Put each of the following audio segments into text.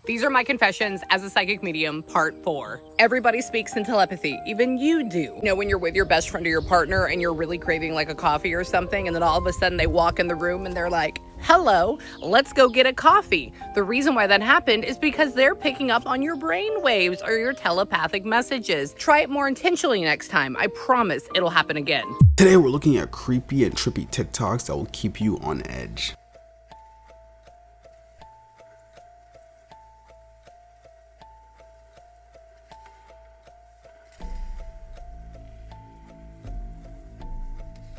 These are my confessions as a psychic medium, part 4. Everybody speaks in telepathy, even you do. You know, when you're with your best friend or your partner and you're really craving like a coffee or something, and then all of a sudden they walk in the room and they're like, hello, let's go get a coffee. The reason why that happened is because they're picking up on your brain waves or your telepathic messages. Try it more intentionally next time. I promise it'll happen again. Today we're looking at creepy and trippy TikToks that will keep you on edge.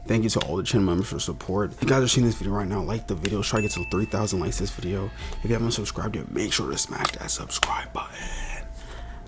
Thank you to all the channel members for support. If you guys are seeing this video right now, like the video, try to get to 3,000 likes this video. If you haven't subscribed yet, make sure to smash that subscribe button.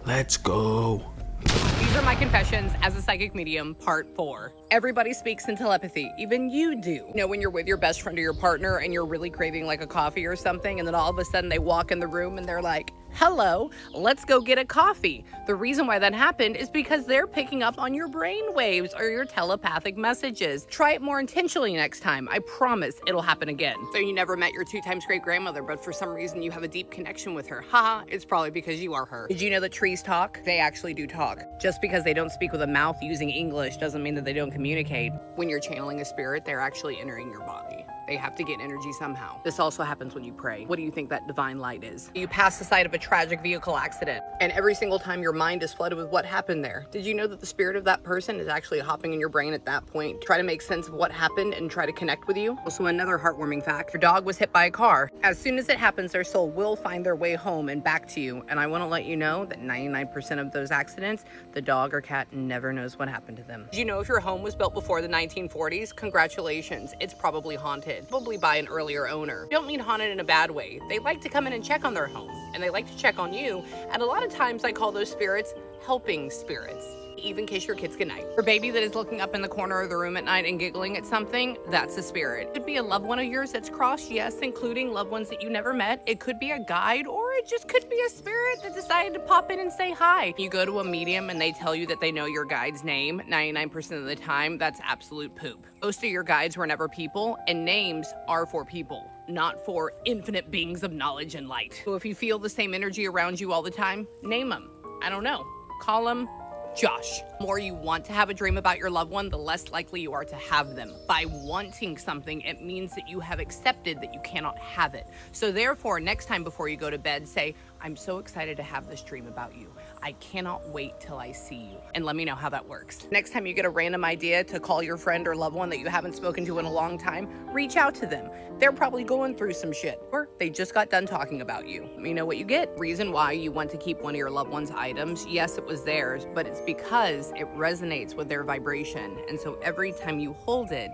Let's go. These are my confessions as a psychic medium, part 4. Everybody speaks in telepathy, even you do. You know, when you're with your best friend or your partner and you're really craving like a coffee or something, and then all of a sudden they walk in the room and they're like, hello, let's go get a coffee. The reason why that happened is because they're picking up on your brain waves or your telepathic messages. Try it more intentionally next time. I promise it'll happen again. So you never met your 2x great grandmother, but for some reason you have a deep connection with her. Haha, it's probably because you are her. Did you know that trees talk? They actually do talk. Just because they don't speak with a mouth using English doesn't mean that they don't communicate. When you're channeling a spirit, they're actually entering your body. They have to get energy somehow. This also happens when you pray. What do you think that divine light is? You pass the site of a tragic vehicle accident, and every single time your mind is flooded with what happened there. Did you know that the spirit of that person is actually hopping in your brain at that point? Try to make sense of what happened and try to connect with you. Also, another heartwarming fact, your dog was hit by a car. As soon as it happens, their soul will find their way home and back to you. And I want to let you know that 99% of those accidents, the dog or cat never knows what happened to them. Did you know if your home was built before the 1940s? Congratulations, it's probably haunted. Probably by an earlier owner. Don't mean haunted in a bad way. They like to come in and check on their home, and they like to check on you, and a lot of times I call those spirits helping spirits. Even kiss your kids goodnight. Your baby that is looking up in the corner of the room at night and giggling at something, that's a spirit. It could be a loved one of yours that's crossed, yes, including loved ones that you never met. It could be a guide, or it just could be a spirit that decided to pop in and say hi. You go to a medium and they tell you that they know your guide's name. 99% of the time, that's absolute poop. Most of your guides were never people, and names are for people, not for infinite beings of knowledge and light. So if you feel the same energy around you all the time, name them. I don't know. Call them Josh. The more you want to have a dream about your loved one, the less likely you are to have them. By wanting something, it means that you have accepted that you cannot have it. So therefore, next time before you go to bed, say, I'm so excited to have this dream about you. I cannot wait till I see you. And let me know how that works. Next time you get a random idea to call your friend or loved one that you haven't spoken to in a long time, reach out to them. They're probably going through some shit, or they just got done talking about you. Let me know what you get. Reason why you want to keep one of your loved one's items, yes, it was theirs, but it's because it resonates with their vibration. And so every time you hold it,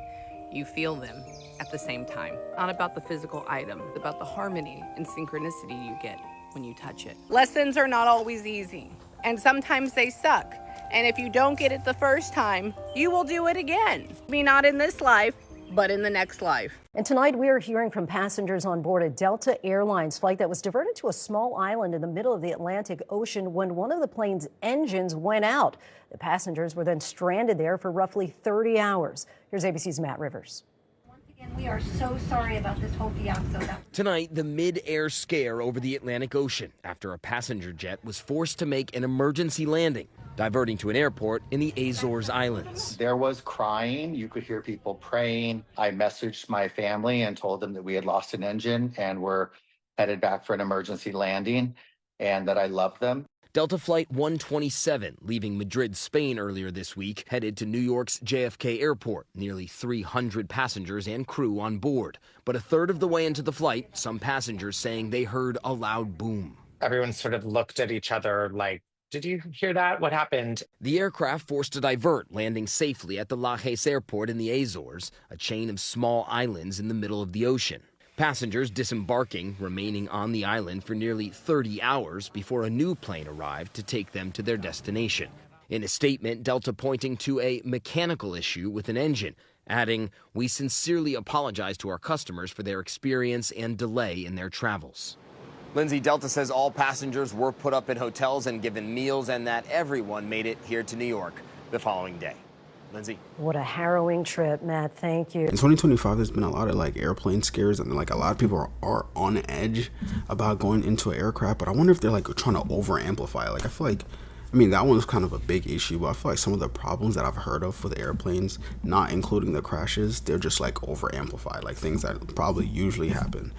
you feel them at the same time. Not about the physical item, it's about the harmony and synchronicity you get when you touch it. Lessons are not always easy, and sometimes they suck. And if you don't get it the first time, you will do it again. Maybe not in this life, but in the next life. And tonight we are hearing from passengers on board a Delta Airlines flight that was diverted to a small island in the middle of the Atlantic Ocean when one of the plane's engines went out. The passengers were then stranded there for roughly 30 hours. Here's ABC's Matt Rivers. We are so sorry about this whole fiasco. Tonight, the mid-air scare over the Atlantic Ocean after a passenger jet was forced to make an emergency landing, diverting to an airport in the Azores Islands. There was crying. You could hear people praying. I messaged my family and told them that we had lost an engine and were headed back for an emergency landing and that I loved them. Delta Flight 127, leaving Madrid, Spain earlier this week, headed to New York's JFK Airport. Nearly 300 passengers and crew on board. But a third of the way into the flight, some passengers saying they heard a loud boom. Everyone sort of looked at each other like, did you hear that? What happened? The aircraft forced to divert, landing safely at the Lajes Airport in the Azores, a chain of small islands in the middle of the ocean. Passengers disembarking, remaining on the island for nearly 30 hours before a new plane arrived to take them to their destination. In a statement, Delta pointing to a mechanical issue with an engine, adding, "We sincerely apologize to our customers for their experience and delay in their travels." Lindsay, Delta says all passengers were put up in hotels and given meals and that everyone made it here to New York the following day. Lindsay. What a harrowing trip, Matt. Thank you. In 2025, there's been a lot of like airplane scares, and like a lot of people are on edge about going into an aircraft. But I wonder if they're like trying to over amplify. Like I feel like, I mean, that one's kind of a big issue, but I feel like some of the problems that I've heard of for the airplanes, not including the crashes, they're just like over amplified, like things that probably usually happen.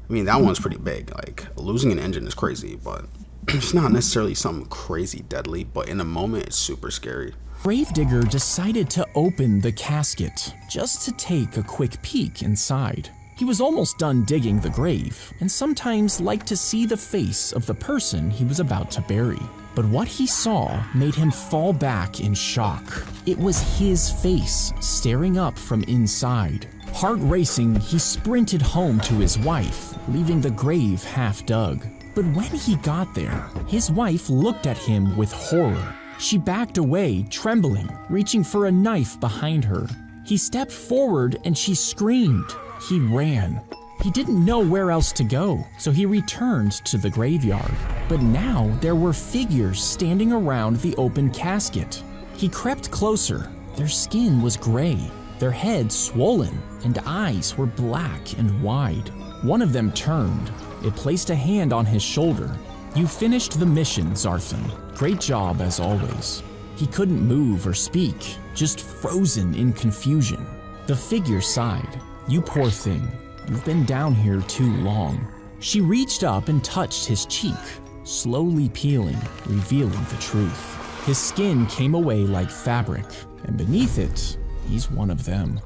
I mean, that one's pretty big. Like losing an engine is crazy, but it's not necessarily something crazy deadly. But in a moment, it's super scary. Gravedigger decided to open the casket just to take a quick peek inside. He was almost done digging the grave and sometimes liked to see the face of the person he was about to bury. But what he saw made him fall back in shock. It was his face staring up from inside. Heart racing, he sprinted home to his wife, leaving the grave half dug. But when he got there, his wife looked at him with horror. She backed away, trembling, reaching for a knife behind her. He stepped forward and she screamed. He ran. He didn't know where else to go, so he returned to the graveyard. But now there were figures standing around the open casket. He crept closer. Their skin was gray, their heads swollen, and eyes were black and wide. One of them turned. It placed a hand on his shoulder. "You finished the mission, Zarthan. Great job as always." He couldn't move or speak, just frozen in confusion. The figure sighed. "You poor thing. You've been down here too long." She reached up and touched his cheek, slowly peeling, revealing the truth. His skin came away like fabric, and beneath it, he's one of them.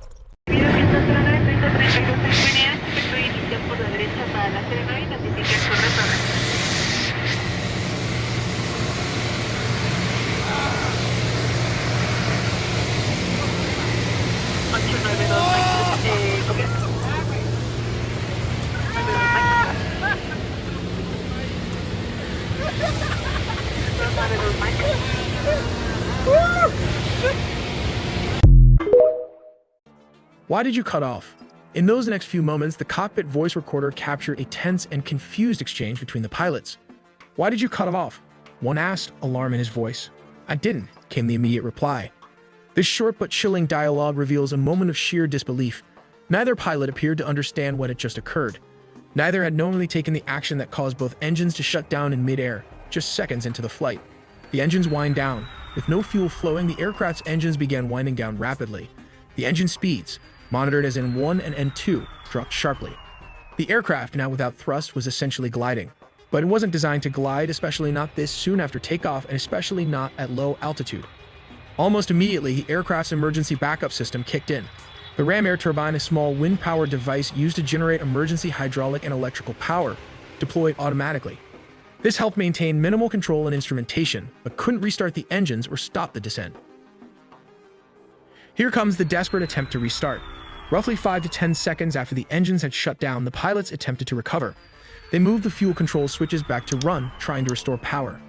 Why did you cut off? In those next few moments, the cockpit voice recorder captured a tense and confused exchange between the pilots. "Why did you cut off?" one asked, alarm in his voice. "I didn't," came the immediate reply. This short but chilling dialogue reveals a moment of sheer disbelief. Neither pilot appeared to understand what had just occurred. Neither had knowingly taken the action that caused both engines to shut down in midair, just seconds into the flight. The engines wind down. With no fuel flowing, the aircraft's engines began winding down rapidly. The engine speeds, monitored as N1 and N2, dropped sharply. The aircraft, now without thrust, was essentially gliding. But it wasn't designed to glide, especially not this soon after takeoff, and especially not at low altitude. Almost immediately, the aircraft's emergency backup system kicked in. The ram air turbine, a small wind-powered device used to generate emergency hydraulic and electrical power, deployed automatically. This helped maintain minimal control and instrumentation, but couldn't restart the engines or stop the descent. Here comes the desperate attempt to restart. Roughly 5 to 10 seconds after the engines had shut down, the pilots attempted to recover. They moved the fuel control switches back to run, trying to restore power.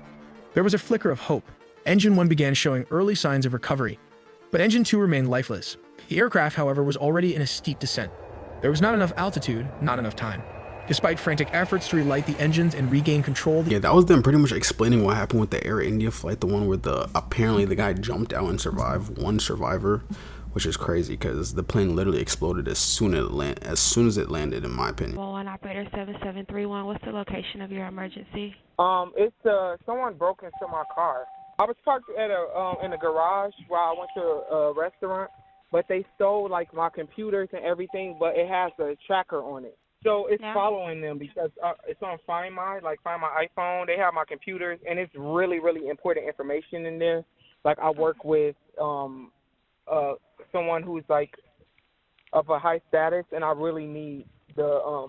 There was a flicker of hope. Engine 1 began showing early signs of recovery, but Engine 2 remained lifeless. The aircraft, however, was already in a steep descent. There was not enough altitude, not enough time. Despite frantic efforts to relight the engines and regain control... Yeah, that was them pretty much explaining what happened with the Air India flight, the one where apparently the guy jumped out and survived, one survivor, which is crazy because the plane literally exploded as soon as it landed, in my opinion. Well, operator 7731, what's the location of your emergency? It's someone broke into my car. I was parked at in a garage while I went to a restaurant, but they stole like my computers and everything, but it has a tracker on it. So it's following them because it's on Find My iPhone. They have my computers, and it's really, really important information in there. Like I work with someone who's like of a high status, and I really need the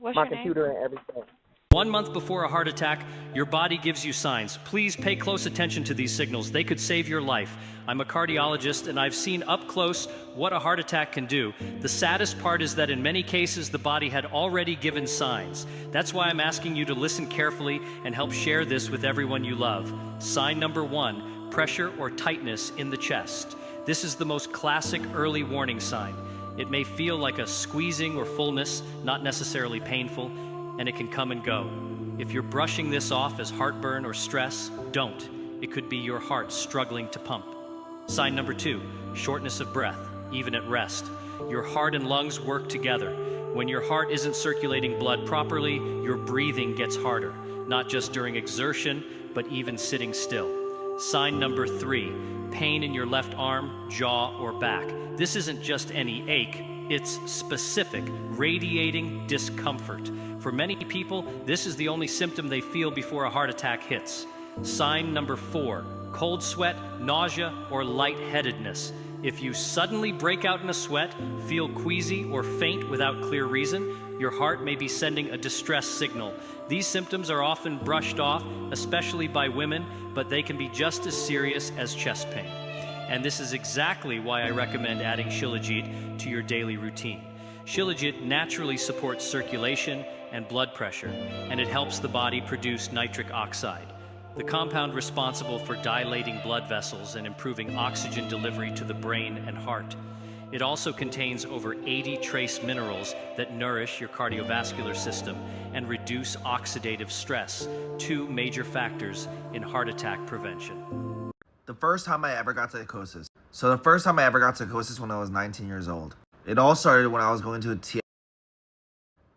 my computer and everything. 1 month before a heart attack, your body gives you signs. Please pay close attention to these signals. They could save your life. I'm a cardiologist, and I've seen up close what a heart attack can do. The saddest part is that in many cases, the body had already given signs. That's why I'm asking you to listen carefully and help share this with everyone you love. Sign number 1, pressure or tightness in the chest. This is the most classic early warning sign. It may feel like a squeezing or fullness, not necessarily painful, and it can come and go. If you're brushing this off as heartburn or stress, don't. It could be your heart struggling to pump. Sign number 2, shortness of breath, even at rest. Your heart and lungs work together. When your heart isn't circulating blood properly, your breathing gets harder, not just during exertion, but even sitting still. Sign number 3, pain in your left arm, jaw, or back. This isn't just any ache, it's specific, radiating discomfort. For many people, this is the only symptom they feel before a heart attack hits. Sign number 4, cold sweat, nausea, or lightheadedness. If you suddenly break out in a sweat, feel queasy, or faint without clear reason, your heart may be sending a distress signal. These symptoms are often brushed off, especially by women, but they can be just as serious as chest pain. And this is exactly why I recommend adding Shilajit to your daily routine. Shilajit naturally supports circulation and blood pressure, and it helps the body produce nitric oxide, the compound responsible for dilating blood vessels and improving oxygen delivery to the brain and heart. It also contains over 80 trace minerals that nourish your cardiovascular system and reduce oxidative stress, 2 major factors in heart attack prevention. The first time I ever got psychosis. So the first time I ever got psychosis when I was 19 years old. It all started when I was going to a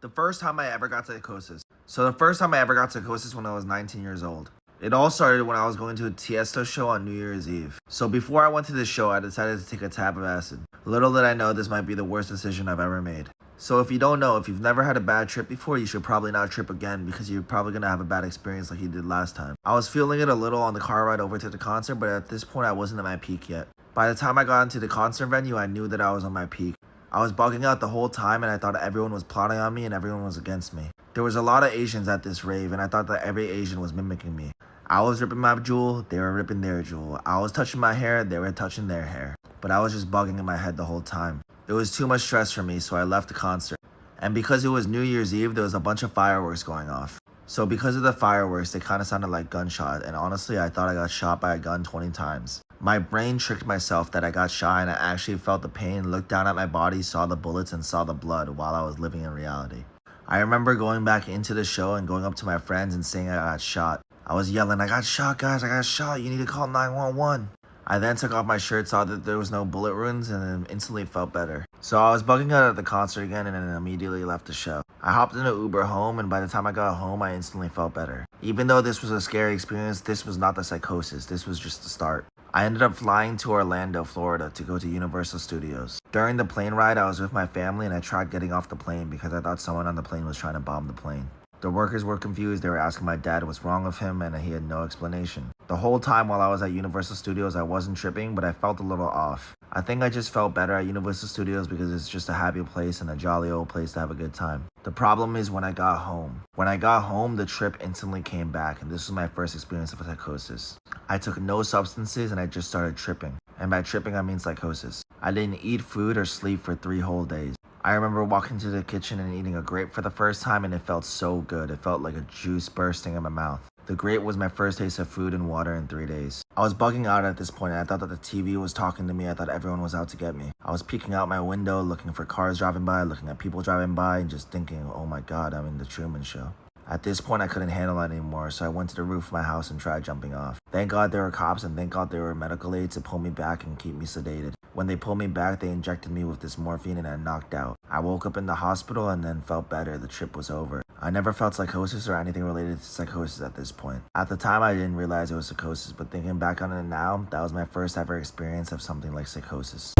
The first time I ever got psychosis. So the first time I ever got psychosis when I was 19 years old. It all started when I was going to a Tiesto show on New Year's Eve. So before I went to this show, I decided to take a tab of acid. Little did I know this might be the worst decision I've ever made. So if you don't know, if you've never had a bad trip before, you should probably not trip again because you're probably going to have a bad experience like you did last time. I was feeling it a little on the car ride over to the concert, but at this point I wasn't at my peak yet. By the time I got into the concert venue, I knew that I was on my peak. I was bugging out the whole time and I thought everyone was plotting on me and everyone was against me. There was a lot of Asians at this rave and I thought that every Asian was mimicking me. I was ripping my jewel, they were ripping their jewel. I was touching my hair, they were touching their hair. But I was just bugging in my head the whole time. It was too much stress for me, so I left the concert. And because it was New Year's Eve, there was a bunch of fireworks going off. So because of the fireworks, they kind of sounded like gunshot, and honestly, I thought I got shot by a gun 20 times. My brain tricked myself that I got shot and I actually felt the pain, looked down at my body, saw the bullets, and saw the blood while I was living in reality. I remember going back into the show and going up to my friends and saying I got shot. I was yelling, "I got shot, guys, I got shot, you need to call 911. I then took off my shirt, saw that there was no bullet wounds, and then instantly felt better. So I was bugging out at the concert again and then immediately left the show. I hopped in an Uber home, and by the time I got home, I instantly felt better. Even though this was a scary experience, this was not the psychosis, this was just the start. I ended up flying to Orlando, Florida to go to Universal Studios. During the plane ride, I was with my family and I tried getting off the plane because I thought someone on the plane was trying to bomb the plane. The workers were confused, they were asking my dad what's wrong with him and he had no explanation. The whole time while I was at Universal Studios, I wasn't tripping, but I felt a little off. I think I just felt better at Universal Studios because it's just a happy place and a jolly old place to have a good time. The problem is when I got home. When I got home, the trip instantly came back and this was my first experience of psychosis. I took no substances and I just started tripping. And by tripping, I mean psychosis. I didn't eat food or sleep for 3 whole days. I remember walking to the kitchen and eating a grape for the first time and it felt so good. It felt like a juice bursting in my mouth. The grape was my first taste of food and water in 3 days. I was bugging out at this point and I thought that the TV was talking to me. I thought everyone was out to get me. I was peeking out my window, looking for cars driving by, looking at people driving by and just thinking, oh my god, I'm in the Truman Show. At this point, I couldn't handle it anymore, so I went to the roof of my house and tried jumping off. Thank God there were cops and thank God there were medical aides to pull me back and keep me sedated. When they pulled me back, they injected me with this morphine and I knocked out. I woke up in the hospital and then felt better. The trip was over. I never felt psychosis or anything related to psychosis at this point. At the time, I didn't realize it was psychosis, but thinking back on it now, that was my first ever experience of something like psychosis.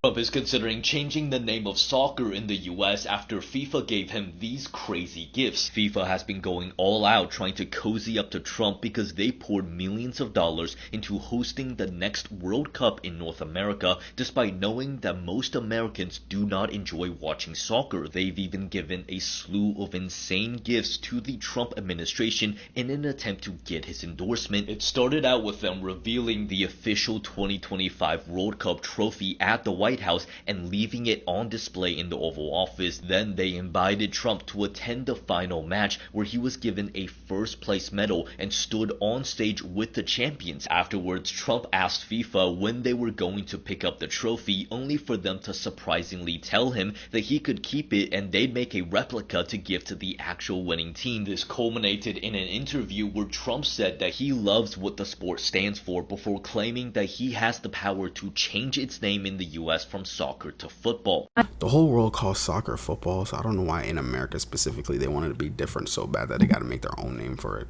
Trump is considering changing the name of soccer in the US after FIFA gave him these crazy gifts. FIFA has been going all out trying to cozy up to Trump because they poured millions of dollars into hosting the next World Cup in North America, despite knowing that most Americans do not enjoy watching soccer. They've even given a slew of insane gifts to the Trump administration in an attempt to get his endorsement. It started out with them revealing the official 2025 World Cup trophy at the White House and leaving it on display in the Oval Office. Then they invited Trump to attend the final match, where he was given a first-place medal and stood on stage with the champions. Afterwards, Trump asked FIFA when they were going to pick up the trophy, only for them to surprisingly tell him that he could keep it and they'd make a replica to give to the actual winning team. This culminated in an interview where Trump said that he loves what the sport stands for before claiming that he has the power to change its name in the US from soccer to football. The whole world calls soccer football, so I don't know why in America specifically they wanted to be different so bad that they got to make their own name for it.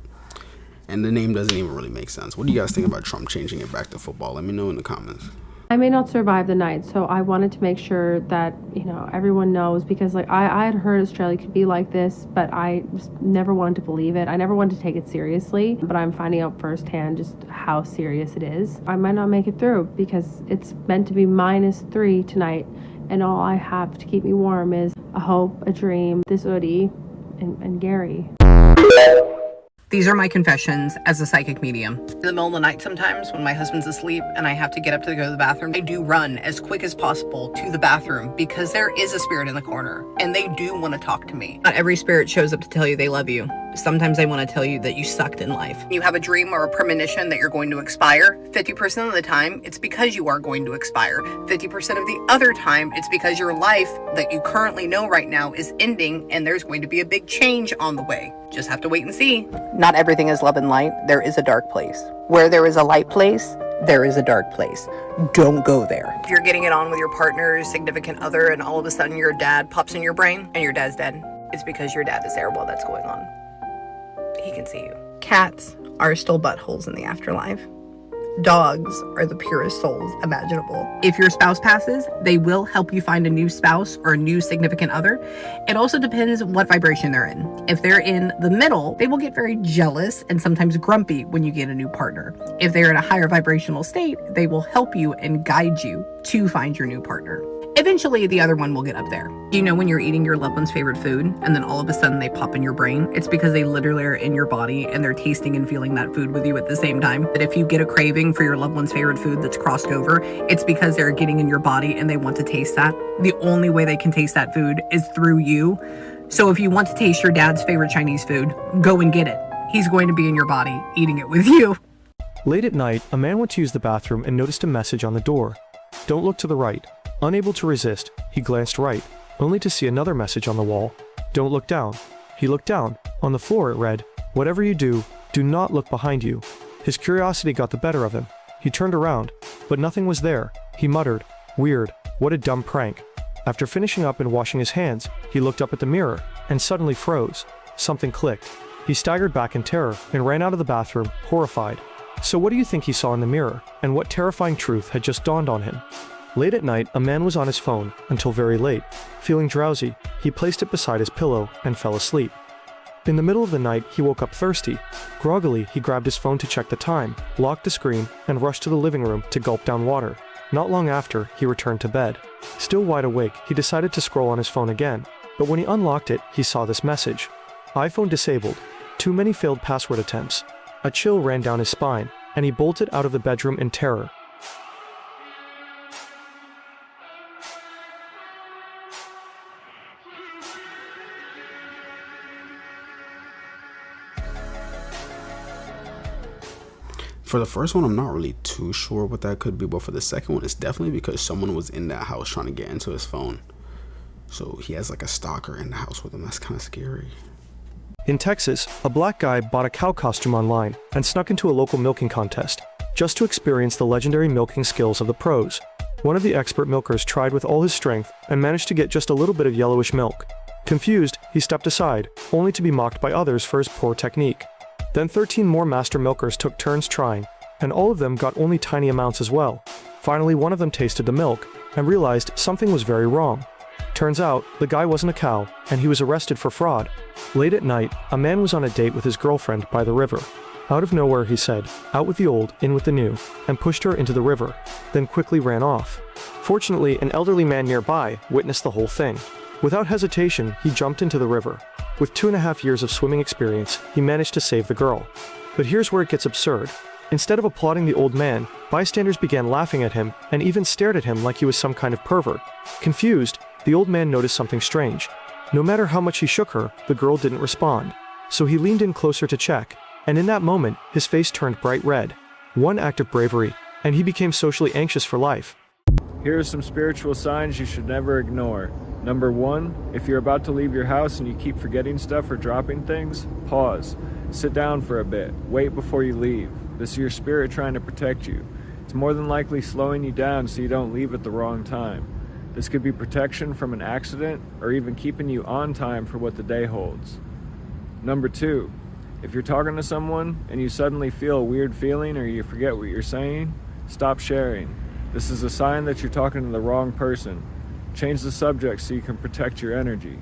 And the name doesn't even really make sense. What do you guys think about Trump changing it back to football? Let me know in the comments. I may not survive the night, so I wanted to make sure that, everyone knows, because I had heard Australia could be like this, but I just never wanted to believe it. I never wanted to take it seriously, but I'm finding out firsthand just how serious it is. I might not make it through because it's meant to be -3 tonight, and all I have to keep me warm is a hope, a dream, this hoodie, and Gary. These are my confessions as a psychic medium. In the middle of the night sometimes when my husband's asleep and I have to get up to go to the bathroom, I do run as quick as possible to the bathroom because there is a spirit in the corner and they do want to talk to me. Not every spirit shows up to tell you they love you. Sometimes they want to tell you that you sucked in life. You have a dream or a premonition that you're going to expire. 50% of the time, it's because you are going to expire. 50% of the other time, it's because your life that you currently know right now is ending and there's going to be a big change on the way. Just have to wait and see. Not everything is love and light. There is a dark place. Where there is a light place, there is a dark place. Don't go there. If you're getting it on with your partner, significant other, and all of a sudden your dad pops in your brain and your dad's dead, it's because your dad is there while that's going on. He can see you. Cats are still buttholes in the afterlife. Dogs are the purest souls imaginable. If your spouse passes, they will help you find a new spouse or a new significant other. It also depends what vibration they're in. If they're in the middle, they will get very jealous and sometimes grumpy when you get a new partner. If they're in a higher vibrational state, they will help you and guide you to find your new partner. Eventually, the other one will get up there. You know when you're eating your loved one's favorite food and then all of a sudden they pop in your brain? It's because they literally are in your body and they're tasting and feeling that food with you at the same time. That if you get a craving for your loved one's favorite food that's crossed over, it's because they're getting in your body and they want to taste that. The only way they can taste that food is through you. So if you want to taste your dad's favorite Chinese food, go and get it. He's going to be in your body eating it with you. Late at night, a man went to use the bathroom and noticed a message on the door. Don't look to the right. Unable to resist, he glanced right, only to see another message on the wall. Don't look down. He looked down. On the floor it read, whatever you do, do not look behind you. His curiosity got the better of him. He turned around, but nothing was there. He muttered, weird, what a dumb prank. After finishing up and washing his hands, he looked up at the mirror, and suddenly froze. Something clicked. He staggered back in terror and ran out of the bathroom, horrified. So what do you think he saw in the mirror, and what terrifying truth had just dawned on him? Late at night, a man was on his phone until very late. Feeling drowsy, he placed it beside his pillow and fell asleep. In the middle of the night, he woke up thirsty. Groggily, he grabbed his phone to check the time, locked the screen, and rushed to the living room to gulp down water. Not long after, he returned to bed. Still wide awake, he decided to scroll on his phone again, but when he unlocked it, he saw this message. iPhone disabled. Too many failed password attempts. A chill ran down his spine, and he bolted out of the bedroom in terror. For the first one, I'm not really too sure what that could be, but for the second one, it's definitely because someone was in that house trying to get into his phone. So he has like a stalker in the house with him. That's kind of scary. In Texas, a black guy bought a cow costume online and snuck into a local milking contest, just to experience the legendary milking skills of the pros. One of the expert milkers tried with all his strength and managed to get just a little bit of yellowish milk. Confused, he stepped aside, only to be mocked by others for his poor technique. Then 13 more master milkers took turns trying, and all of them got only tiny amounts as well. Finally, one of them tasted the milk and realized something was very wrong. Turns out, the guy wasn't a cow, and he was arrested for fraud. Late at night, a man was on a date with his girlfriend by the river. Out of nowhere, he said, out with the old, in with the new, and pushed her into the river, then quickly ran off. Fortunately, an elderly man nearby witnessed the whole thing. Without hesitation, he jumped into the river. With 2.5 years of swimming experience, he managed to save the girl. But here's where it gets absurd. Instead of applauding the old man, bystanders began laughing at him and even stared at him like he was some kind of pervert. Confused, the old man noticed something strange. No matter how much he shook her, the girl didn't respond. So he leaned in closer to check, and in that moment, his face turned bright red. One act of bravery, and he became socially anxious for life. Here are some spiritual signs you should never ignore. Number 1, if you're about to leave your house and you keep forgetting stuff or dropping things, pause. Sit down for a bit. Wait before you leave. This is your spirit trying to protect you. It's more than likely slowing you down so you don't leave at the wrong time. This could be protection from an accident or even keeping you on time for what the day holds. Number 2, if you're talking to someone and you suddenly feel a weird feeling or you forget what you're saying, stop sharing. This is a sign that you're talking to the wrong person. Change the subject so you can protect your energy.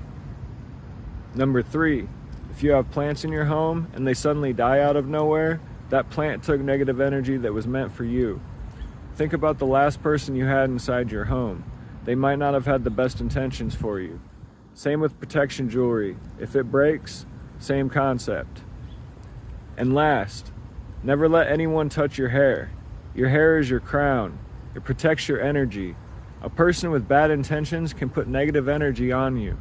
Number 3, if you have plants in your home and they suddenly die out of nowhere, that plant took negative energy that was meant for you. Think about the last person you had inside your home. They might not have had the best intentions for you. Same with protection jewelry. If it breaks, same concept. And last, never let anyone touch your hair. Your hair is your crown. It protects your energy. A person with bad intentions can put negative energy on you.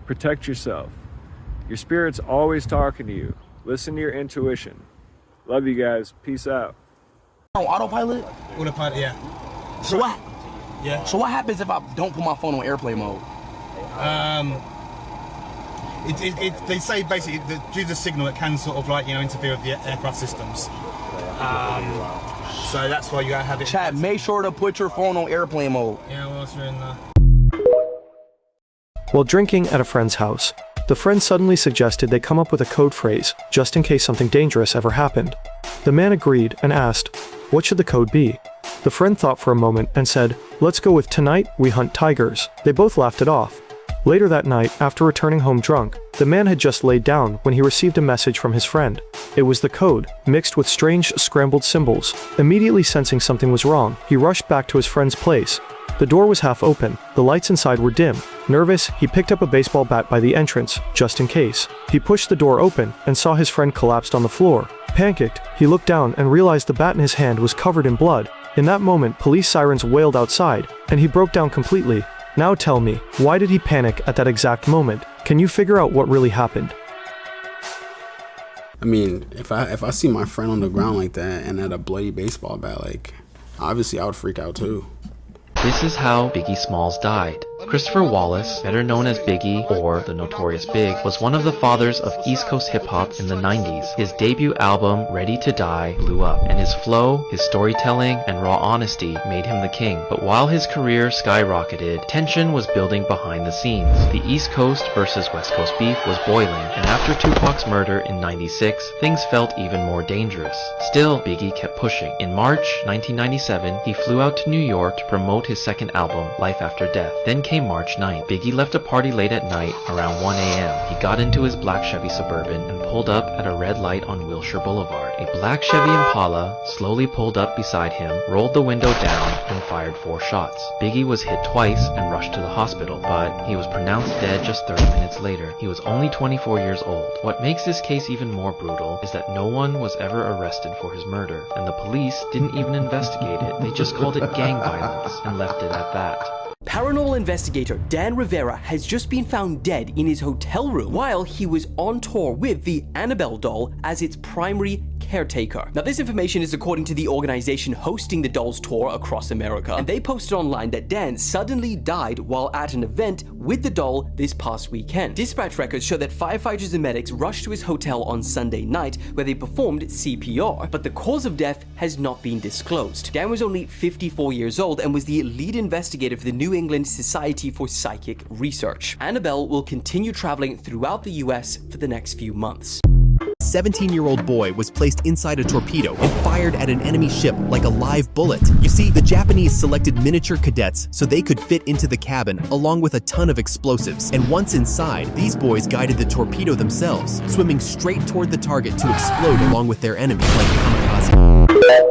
Protect yourself. Your spirit's always talking to you. Listen to your intuition. Love you guys. Peace out. On autopilot? Autopilot, yeah. So what happens if I don't put my phone on airplane mode? They say basically that due to the signal it can sort of like, interfere with the aircraft systems. So that's why you gotta have it. Chad, make sure to put your phone on airplane mode. Yeah, whilst you're in there. While drinking at a friend's house, the friend suddenly suggested they come up with a code phrase, just in case something dangerous ever happened. The man agreed and asked, what should the code be? The friend thought for a moment and said, let's go with tonight we hunt tigers. They both laughed it off. Later that night, after returning home drunk, the man had just laid down when he received a message from his friend. It was the code, mixed with strange scrambled symbols. Immediately sensing something was wrong, he rushed back to his friend's place. The door was half open, the lights inside were dim. Nervous, he picked up a baseball bat by the entrance, just in case. He pushed the door open and saw his friend collapsed on the floor. Panicked, he looked down and realized the bat in his hand was covered in blood. In that moment, police sirens wailed outside, and he broke down completely. Now tell me, why did he panic at that exact moment? Can you figure out what really happened? I mean, if I see my friend on the ground like that and had a bloody baseball bat, like, obviously I would freak out too. This is how Biggie Smalls died. Christopher Wallace, better known as Biggie or the Notorious Big, was one of the fathers of East Coast hip-hop in the 90s. His debut album, Ready to Die, blew up, and his flow, his storytelling, and raw honesty made him the king. But while his career skyrocketed, tension was building behind the scenes. The East Coast versus West Coast beef was boiling, and after Tupac's murder in '96, things felt even more dangerous. Still, Biggie kept pushing. In March 1997, he flew out to New York to promote his second album, Life After Death. Then came March 9th. Biggie left a party late at night, around 1 a.m. He got into his black Chevy Suburban and pulled up at a red light on Wilshire Boulevard. A black Chevy Impala slowly pulled up beside him, rolled the window down, and fired 4 shots. Biggie was hit twice and rushed to the hospital, but he was pronounced dead just 30 minutes later. He was only 24 years old. What makes this case even more brutal is that no one was ever arrested for his murder, and the police didn't even investigate it. They just called it gang violence and left it at that. Paranormal investigator Dan Rivera has just been found dead in his hotel room while he was on tour with the Annabelle doll as its primary caretaker. Now, this information is according to the organization hosting the doll's tour across America, and they posted online that Dan suddenly died while at an event with the doll this past weekend. Dispatch records show that firefighters and medics rushed to his hotel on Sunday night where they performed CPR, but the cause of death has not been disclosed. Dan was only 54 years old and was the lead investigator for the New England Society for Psychic Research. Annabelle will continue traveling throughout the US for the next few months. A 17-year-old boy was placed inside a torpedo and fired at an enemy ship like a live bullet. You see, the Japanese selected miniature cadets so they could fit into the cabin along with a ton of explosives. And once inside, these boys guided the torpedo themselves, swimming straight toward the target to explode along with their enemy like kamikaze.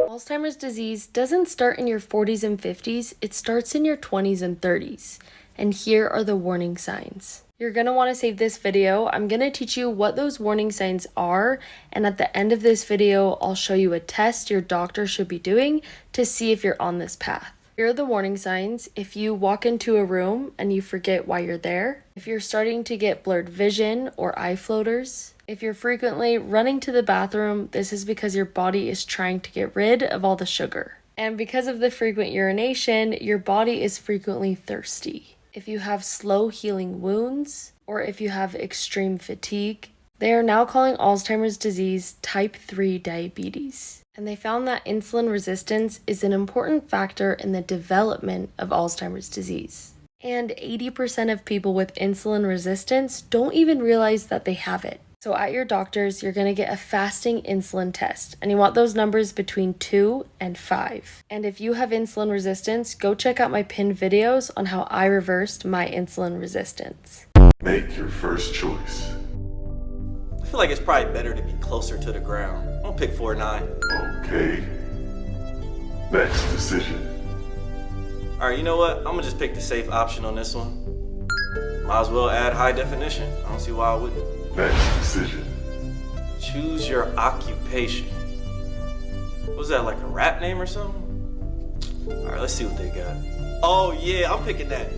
Alzheimer's disease doesn't start in your 40s and 50s, it starts in your 20s and 30s. And here are the warning signs. You're going to want to save this video. I'm going to teach you what those warning signs are, and at the end of this video, I'll show you a test your doctor should be doing to see if you're on this path. Here are the warning signs. If you walk into a room and you forget why you're there, if you're starting to get blurred vision or eye floaters, if you're frequently running to the bathroom, this is because your body is trying to get rid of all the sugar. And because of the frequent urination, your body is frequently thirsty. If you have slow healing wounds, or if you have extreme fatigue, they are now calling Alzheimer's disease type 3 diabetes. And they found that insulin resistance is an important factor in the development of Alzheimer's disease. And 80% of people with insulin resistance don't even realize that they have it. So at your doctor's, you're going to get a fasting insulin test, and you want those numbers between 2 and 5. And if you have insulin resistance, go check out my pinned videos on how I reversed my insulin resistance. Make your first choice. I feel like it's probably better to be closer to the ground. I'm gonna pick 4-9. Okay. Next decision. Alright, you know what? I'm gonna just pick the safe option on this one. Might as well add high definition. I don't see why I wouldn't. Next decision. Choose your occupation. Was that, like a rap name or something? Alright, let's see what they got. Oh yeah, I'm picking that.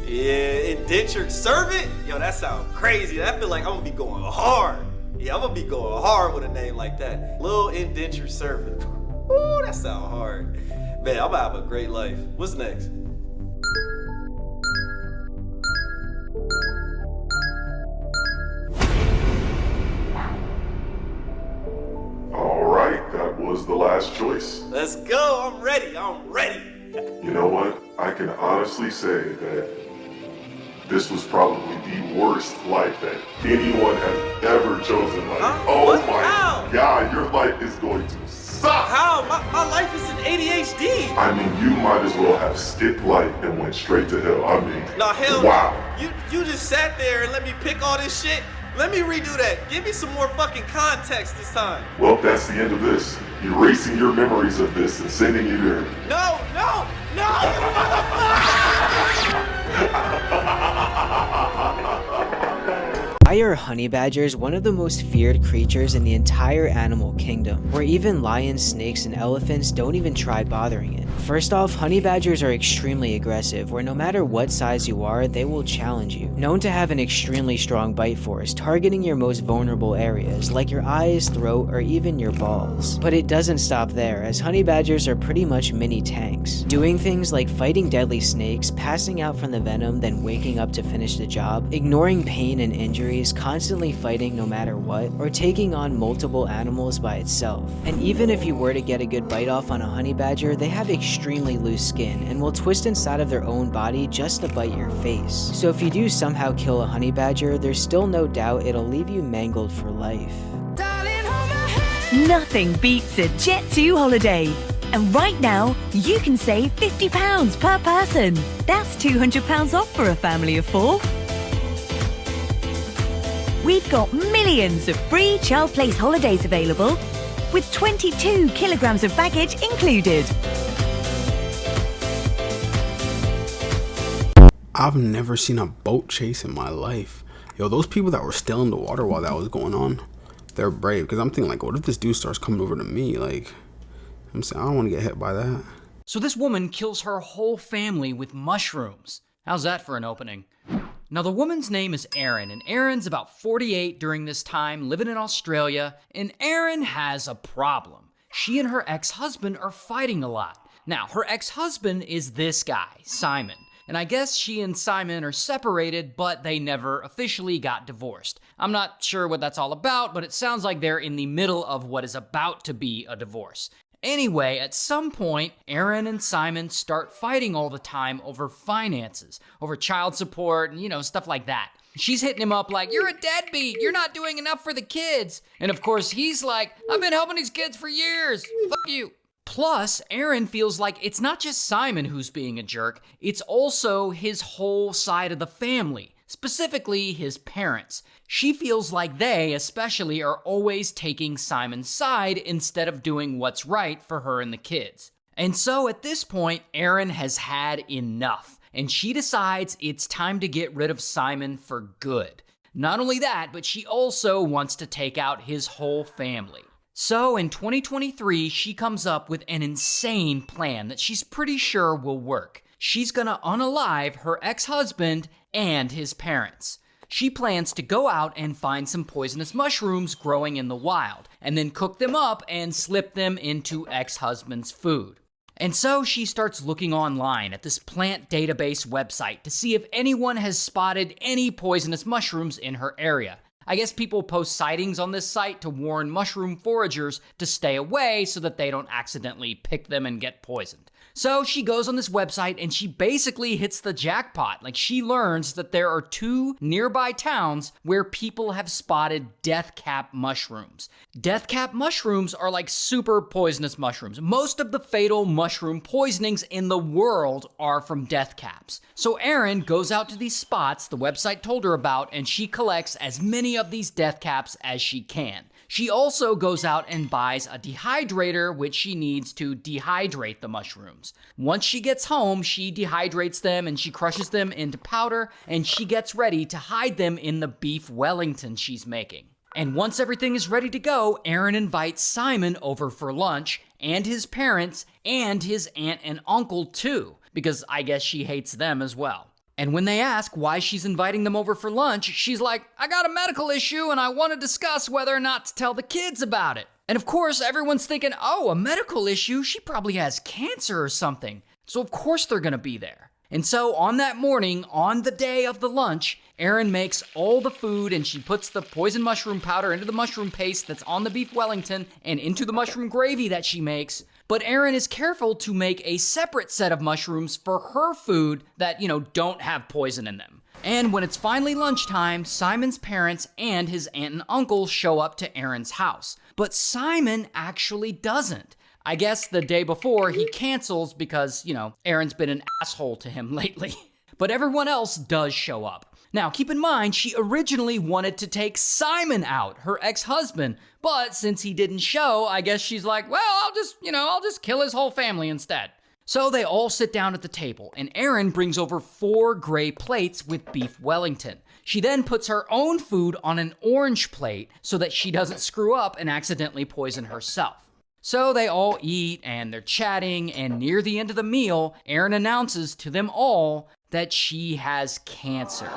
Yeah, indentured servant? Yo, that sounds crazy. I feel like I'm gonna be going hard. Yeah, I'm gonna be going hard with a name like that. Little indentured servant. Ooh, that sounds hard. Man, I'm gonna have a great life. What's next? Alright, that was the last choice. Let's go, I'm ready. You know what? I can honestly say that this was probably the worst life that anyone has ever chosen. Like, How? God, your life is going to suck. How? My life is in ADHD. I mean, you might as well have skipped life and went straight to hell. I mean, Nah, hell wow. no. You just sat there and let me pick all this shit. Let me redo that. Give me some more fucking context this time. Well, that's the end of this. Erasing your memories of this and sending you there. No, you motherfucker! Why are honey badgers one of the most feared creatures in the entire animal kingdom, where even lions, snakes, and elephants don't even try bothering it? First off, honey badgers are extremely aggressive, where no matter what size you are, they will challenge you. Known to have an extremely strong bite force, targeting your most vulnerable areas, like your eyes, throat, or even your balls. But it doesn't stop there, as honey badgers are pretty much mini tanks, doing things like fighting deadly snakes, passing out from the venom, then waking up to finish the job, ignoring pain and injury, constantly fighting no matter what, or taking on multiple animals by itself. And even if you were to get a good bite off on a honey badger, they have extremely loose skin and will twist inside of their own body just to bite your face. So if you do somehow kill a honey badger, there's still no doubt it'll leave you mangled for life. Nothing beats a Jet2 holiday. And right now, you can save £50 per person. That's £200 off for a family of 4. We've got millions of free child place holidays available, with 22 kilograms of baggage included. I've never seen a boat chase in my life. Yo, those people that were still in the water while that was going on, they're brave. Because I'm thinking, like, what if this dude starts coming over to me? Like, I'm saying, I don't want to get hit by that. So this woman kills her whole family with mushrooms. How's that for an opening? Now, the woman's name is Erin, and Erin's about 48 during this time, living in Australia, and Erin has a problem. She and her ex-husband are fighting a lot. Now, her ex-husband is this guy, Simon, and I guess she and Simon are separated, but they never officially got divorced. I'm not sure what that's all about, but it sounds like they're in the middle of what is about to be a divorce. Anyway, at some point, Erin and Simon start fighting all the time over finances, over child support, and stuff like that. She's hitting him up like, you're a deadbeat, you're not doing enough for the kids. And of course, he's like, I've been helping these kids for years, fuck you. Plus, Erin feels like it's not just Simon who's being a jerk, it's also his whole side of the family, specifically his parents. She feels like they, especially, are always taking Simon's side instead of doing what's right for her and the kids. And so at this point, Erin has had enough. and she decides it's time to get rid of Simon for good. Not only that, but she also wants to take out his whole family. So in 2023, she comes up with an insane plan that she's pretty sure will work. She's gonna unalive her ex-husband and his parents. She plans to go out and find some poisonous mushrooms growing in the wild, and then cook them up and slip them into ex-husband's food. And so she starts looking online at this plant database website to see if anyone has spotted any poisonous mushrooms in her area. I guess people post sightings on this site to warn mushroom foragers to stay away so that they don't accidentally pick them and get poisoned. So she goes on this website and she basically hits the jackpot. Like, she learns that there are 2 nearby towns where people have spotted death cap mushrooms. Death cap mushrooms are like super poisonous mushrooms. Most of the fatal mushroom poisonings in the world are from death caps. So Erin goes out to these spots the website told her about, and she collects as many of these death caps as she can. She also goes out and buys a dehydrator, which she needs to dehydrate the mushrooms. Once she gets home, she dehydrates them and she crushes them into powder, and she gets ready to hide them in the beef Wellington she's making. And once everything is ready to go, Erin invites Simon over for lunch, and his parents, and his aunt and uncle too, because I guess she hates them as well. And when they ask why she's inviting them over for lunch, she's like, I got a medical issue and I want to discuss whether or not to tell the kids about it. And of course, everyone's thinking, oh, a medical issue? She probably has cancer or something. So of course they're going to be there. And so on that morning, on the day of the lunch, Erin makes all the food and she puts the poison mushroom powder into the mushroom paste that's on the beef Wellington and into the mushroom gravy that she makes. But Erin is careful to make a separate set of mushrooms for her food that, don't have poison in them. And when it's finally lunchtime, Simon's parents and his aunt and uncle show up to Erin's house. But Simon actually doesn't. I guess the day before he cancels because, Erin's been an asshole to him lately. But everyone else does show up. Now, keep in mind, she originally wanted to take Simon out, her ex-husband, but since he didn't show, I guess she's like, well, I'll just kill his whole family instead. So they all sit down at the table, and Erin brings over 4 gray plates with beef Wellington. She then puts her own food on an orange plate so that she doesn't screw up and accidentally poison herself. So they all eat, and they're chatting, and near the end of the meal, Erin announces to them all that she has cancer,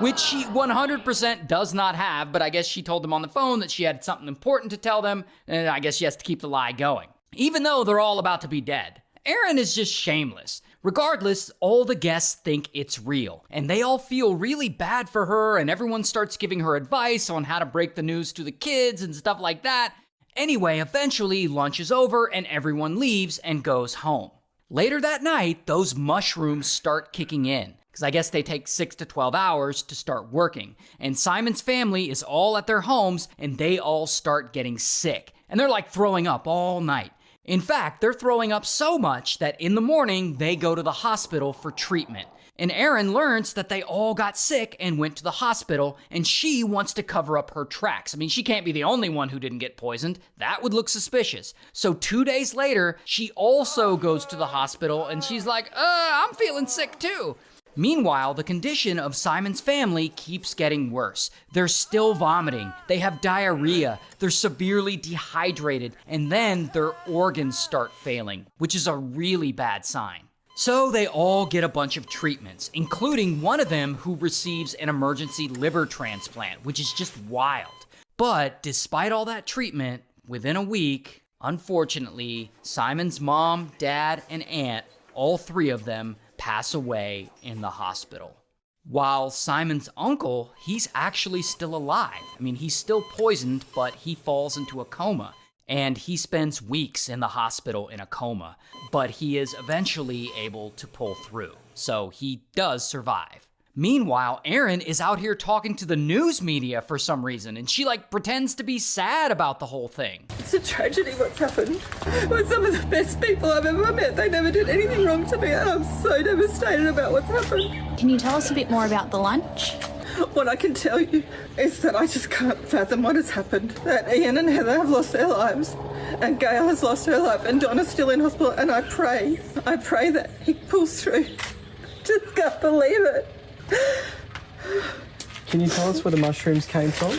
which she 100% does not have, but I guess she told them on the phone that she had something important to tell them, and I guess she has to keep the lie going, even though they're all about to be dead. Erin is just shameless. Regardless, all the guests think it's real, and they all feel really bad for her, and everyone starts giving her advice on how to break the news to the kids and stuff like that. Anyway, eventually lunch is over and everyone leaves and goes home. Later that night, those mushrooms start kicking in, because I guess they take 6 to 12 hours to start working. And Simon's family is all at their homes, and they all start getting sick. And they're like throwing up all night. In fact, they're throwing up so much that in the morning, they go to the hospital for treatment. And Erin learns that they all got sick and went to the hospital, and she wants to cover up her tracks. I mean, she can't be the only one who didn't get poisoned. That would look suspicious. So 2 days later, she also goes to the hospital, and she's like, I'm feeling sick too. Meanwhile, the condition of Simon's family keeps getting worse. They're still vomiting, they have diarrhea, they're severely dehydrated, and then their organs start failing, which is a really bad sign. So they all get a bunch of treatments, including one of them who receives an emergency liver transplant, which is just wild. But despite all that treatment, within a week, unfortunately, Simon's mom, dad, and aunt, all 3 of them, pass away in the hospital. While Simon's uncle, he's actually still alive. I mean, he's still poisoned, but he falls into a coma. And he spends weeks in the hospital in a coma, but he is eventually able to pull through. So he does survive. Meanwhile, Erin is out here talking to the news media for some reason, and she pretends to be sad about the whole thing. It's a tragedy what's happened. With some of the best people I've ever met, they never did anything wrong to me, and I'm so devastated about what's happened. Can you tell us a bit more about the lunch? What I can tell you is that I just can't fathom what has happened. That Ian and Heather have lost their lives, and Gail has lost her life, and Donna's still in hospital, and I pray that he pulls through. just can't believe it. Can you tell us where the mushrooms came from?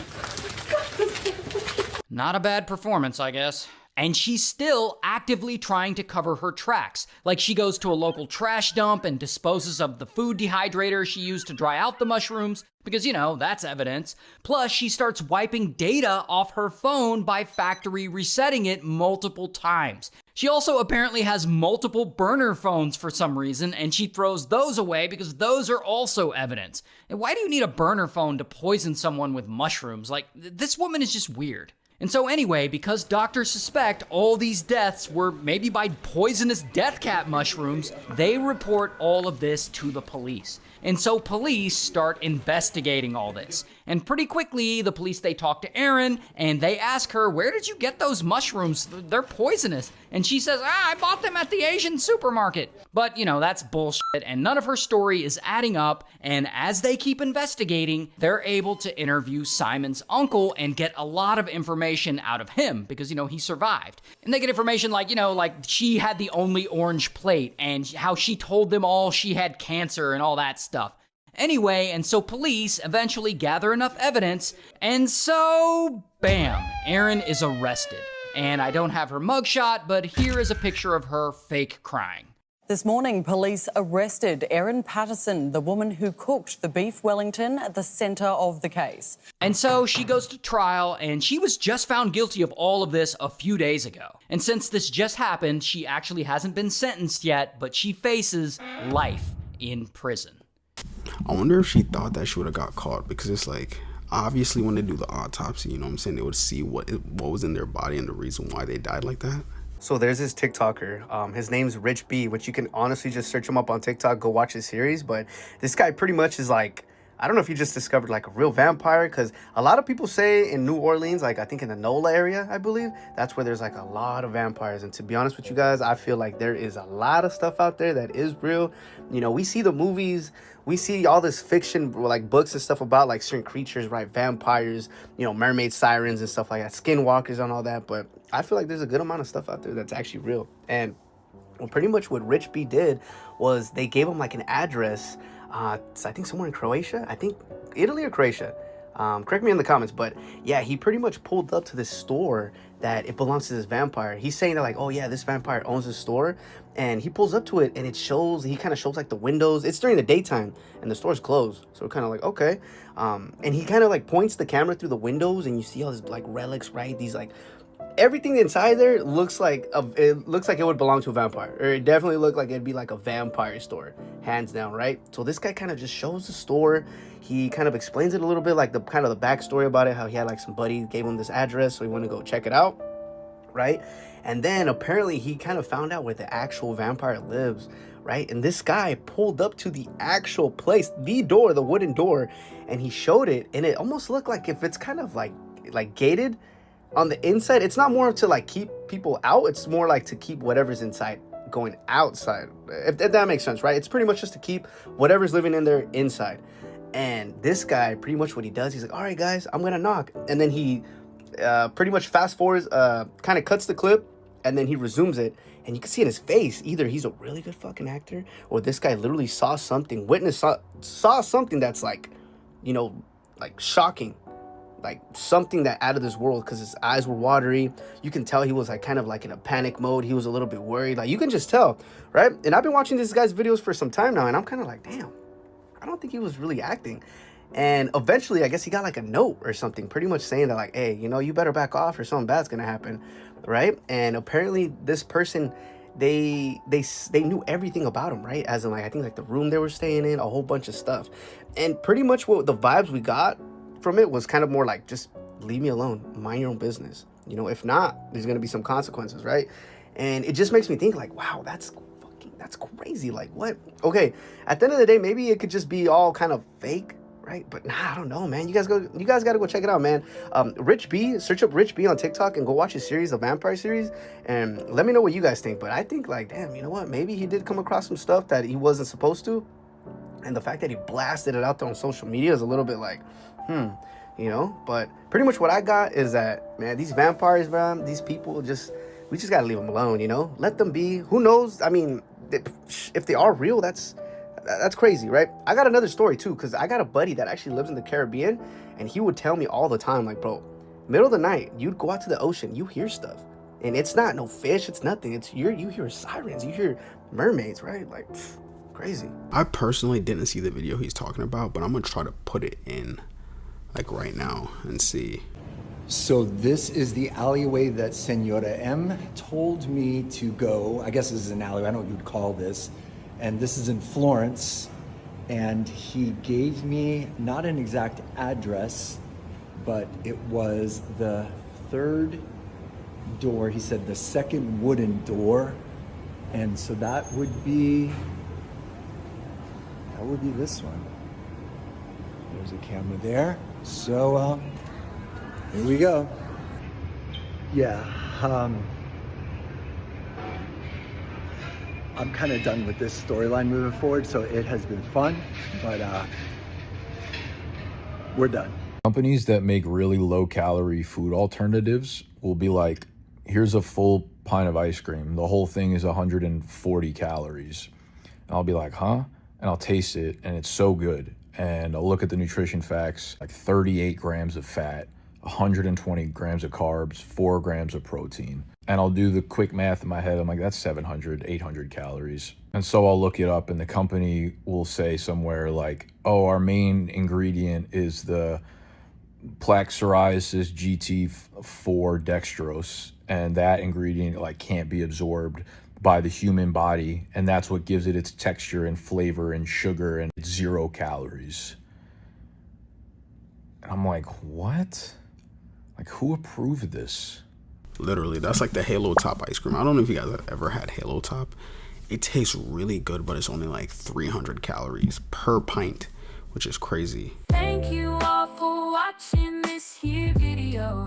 Not a bad performance, I guess. And she's still actively trying to cover her tracks. Like she goes to a local trash dump and disposes of the food dehydrator she used to dry out the mushrooms, because, you know, that's evidence. Plus, she starts wiping data off her phone by factory resetting it multiple times. She also apparently has multiple burner phones for some reason, and she throws those away because those are also evidence. And why do you need a burner phone to poison someone with mushrooms? Like, this woman is just weird. And so anyway, because doctors suspect all these deaths were maybe by poisonous death cat mushrooms, they report all of this to the police. And so police start investigating all this. And pretty quickly, the police, they talk to Erin and they ask her, where did you get those mushrooms? They're poisonous. And she says, I bought them at the Asian supermarket. But, you know, that's bullshit, and none of her story is adding up. And as they keep investigating, they're able to interview Simon's uncle and get a lot of information out of him because, you know, he survived. And they get information like, you know, like she had the only orange plate and how she told them all she had cancer and all that stuff. Anyway, and so police eventually gather enough evidence, and so, bam, Erin is arrested. And I don't have her mugshot, but here is a picture of her fake crying. This morning, police arrested Erin Patterson, the woman who cooked the beef Wellington at the centre of the case. And so she goes to trial, and she was just found guilty of all of this a few days ago. And since this just happened, she actually hasn't been sentenced yet, but she faces life in prison. I wonder if she thought that she would have got caught, because it's like, obviously when they do the autopsy, you know what I'm saying, they would see what was in their body and the reason why they died like that. So there's this TikToker, his name's Rich B, which you can honestly just search him up on TikTok, go watch his series. But this guy pretty much is like, I don't know if he just discovered like a real vampire, because a lot of people say in New Orleans, like I think in the NOLA area, I believe, that's where there's like a lot of vampires. And to be honest with you guys, I feel like there is a lot of stuff out there that is real. You know, we see the movies, we see all this fiction, like books and stuff about like certain creatures, right? Vampires, you know, mermaid sirens and stuff like that, skinwalkers and all that. But I feel like there's a good amount of stuff out there that's actually real. And well, pretty much what Rich B did was they gave him like an address, I think somewhere in Croatia, I think Italy or Croatia. Correct me in the comments, but yeah, he pretty much pulled up to this store that it belongs to this vampire. He's saying that like, oh yeah, this vampire owns this store, and he pulls up to it and it shows, he kind of shows like the windows. It's during the daytime and the store's closed, so we're kind of like, okay. And he kind of like points the camera through the windows and you see all these like relics, right? These like, everything inside there looks like it would belong to a vampire, or it definitely looked like it'd be like a vampire store, hands down, right? So this guy kind of just shows the store. He kind of explains it a little bit, like the kind of the backstory about it, how he had like some buddy gave him this address, so he wanted to go check it out, right? And then apparently he kind of found out where the actual vampire lives, right? And this guy pulled up to the actual place, the door, the wooden door, and he showed it, and it almost looked like if it's kind of like gated on the inside. It's not more to like keep people out, it's more like to keep whatever's inside going outside, if that makes sense, right? It's pretty much just to keep whatever's living in there inside. And this guy, pretty much what he does, he's like, all right guys, I'm gonna knock, and then he pretty much fast forwards, kind of cuts the clip, and then he resumes it, and you can see in his face, either he's a really good fucking actor, or this guy literally saw something, saw something that's like, you know, like shocking, like something that out of this world, because his eyes were watery. You can tell he was like kind of like in a panic mode. He was a little bit worried, like you can just tell, right? And I've been watching this guy's videos for some time now, and I'm kind of like, damn, I don't think he was really acting. And eventually I guess he got like a note or something pretty much saying that like, hey, you know, you better back off or something bad's gonna happen, right? And apparently this person, they knew everything about him, right? As in like, I think like the room they were staying in, a whole bunch of stuff. And pretty much what the vibes we got from it was kind of more like, just leave me alone, mind your own business, you know, if not, there's gonna be some consequences, right? And it just makes me think like, wow, that's crazy. Like what? Okay, at the end of the day, maybe it could just be all kind of fake, right? But nah, I don't know, man. You guys gotta go check it out, man. Rich B, search up Rich B on TikTok and go watch his series, a vampire series, and let me know what you guys think. But I think like, damn, you know what, maybe he did come across some stuff that he wasn't supposed to, and the fact that he blasted it out there on social media is a little bit like, you know. But pretty much what I got is that, man, these vampires, man, these people, we just gotta leave them alone, you know. Let them be. Who knows? I mean, if they are real, that's That's crazy, right? I got another story too, because I got a buddy that actually lives in the Caribbean, and he would tell me all the time, like, bro, middle of the night, you'd go out to the ocean, you hear stuff. And it's not no fish, it's nothing. It's you hear sirens, you hear mermaids, right? Like, crazy. I personally didn't see the video he's talking about, but I'm gonna try to put it in like right now and see. So this is the alleyway that Senora M told me to go. I guess this is an alleyway, I don't know what you'd call this. And this is in Florence. And he gave me not an exact address, but it was the third door. He said the second wooden door. And so that would be this one. There's a camera there. So here we go. Yeah, I'm kind of done with this storyline moving forward, so it has been fun, but we're done. Companies that make really low-calorie food alternatives will be like, here's a full pint of ice cream. The whole thing is 140 calories. And I'll be like, huh? And I'll taste it, and it's so good. And I'll look at the nutrition facts, like 38 grams of fat, 120 grams of carbs, 4 grams of protein. And I'll do the quick math in my head. I'm like, that's 700, 800 calories. And so I'll look it up, and the company will say somewhere like, oh, our main ingredient is the plaque psoriasis GT4 dextrose, and that ingredient like can't be absorbed by the human body, and that's what gives it its texture and flavor and sugar, and it's 0 calories. And I'm like, what? Like, who approved this? Literally, that's like the Halo Top ice cream. I don't know if you guys have ever had Halo Top. It tastes really good, but it's only like 300 calories per pint, which is crazy. Thank you all for watching this here video.